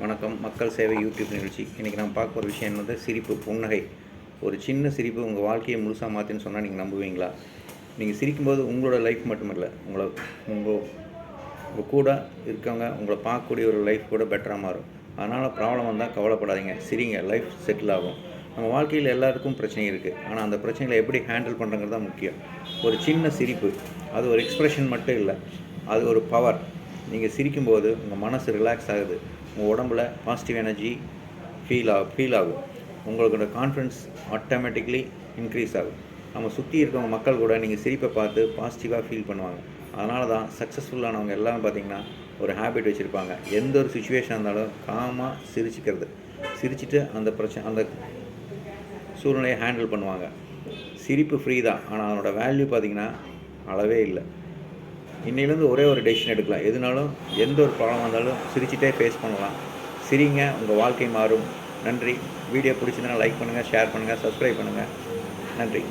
வணக்கம். மக்கள் சேவை யூடியூப் நிகழ்ச்சி. இன்றைக்கி நம்ம பார்க்க போகிற விஷயம் என்னது, சிரிப்பு, புன்னகை. ஒரு சின்ன சிரிப்பு உங்கள் வாழ்க்கையை முழுசாக மாற்றுன்னு சொன்னால் நீங்கள் நம்புவீங்களா? நீங்கள் சிரிக்கும்போது உங்களோட லைஃப் மட்டுமில்லை, உங்கள் உங்கள் கூட இருக்கவங்க உங்களை பார்க்கக்கூடிய ஒரு லைஃப் கூட பெட்டராக மாறும். அதனால் ப்ராப்ளம் வந்தால் கவலைப்படாதீங்க, சிரிங்க, லைஃப் செட்டில் ஆகும். நம்ம வாழ்க்கையில் எல்லாருக்கும் பிரச்சனை இருக்குது, ஆனால் அந்த பிரச்சனைகளை எப்படி ஹேண்டில் பண்ணுறங்கிறது தான் முக்கியம். ஒரு சின்ன சிரிப்பு, அது ஒரு எக்ஸ்ப்ரெஷன் மட்டும் இல்லை, அது ஒரு பவர். நீங்கள் சிரிக்கும்போது உங்கள் மனசு ரிலாக்ஸ் ஆகுது, உங்கள் உடம்புல பாசிட்டிவ் எனர்ஜி ஃபீல் ஆகும், உங்களோட கான்ஃபிடன்ஸ் ஆட்டோமேட்டிக்லி இன்க்ரீஸ் ஆகும். நம்ம சுற்றி இருக்கவங்க மக்கள் கூட நீங்கள் சிரிப்பை பார்த்து பாசிட்டிவாக ஃபீல் பண்ணுவாங்க. அதனால தான் சக்ஸஸ்ஃபுல்லானவங்க எல்லாம் பார்த்திங்கன்னா ஒரு ஹேபிட் வச்சுருப்பாங்க. எந்த ஒரு சுச்சுவேஷன் இருந்தாலும் காமாக சிரிச்சிட்டு அந்த சூழ்நிலையை ஹேண்டில் பண்ணுவாங்க. சிரிப்பு ஃப்ரீ தான், ஆனால் அதனோட வேல்யூ பார்த்திங்கன்னா அளவே இல்லை. இன்னிலேருந்து ஒரே ஒரு டெசிஷன் எடுக்கலாம். எதுனாலும் எந்த ஒரு ப்ராப்ளம் வந்தாலும் சிரிச்சிட்டே ஃபேஸ் பண்ணலாம். சிரிங்க, உங்கள் வாழ்க்கை மாறும். நன்றி. வீடியோ பிடிச்சிருந்தனா லைக் பண்ணுங்கள், ஷேர் பண்ணுங்கள், சப்ஸ்கிரைப் பண்ணுங்கள். நன்றி.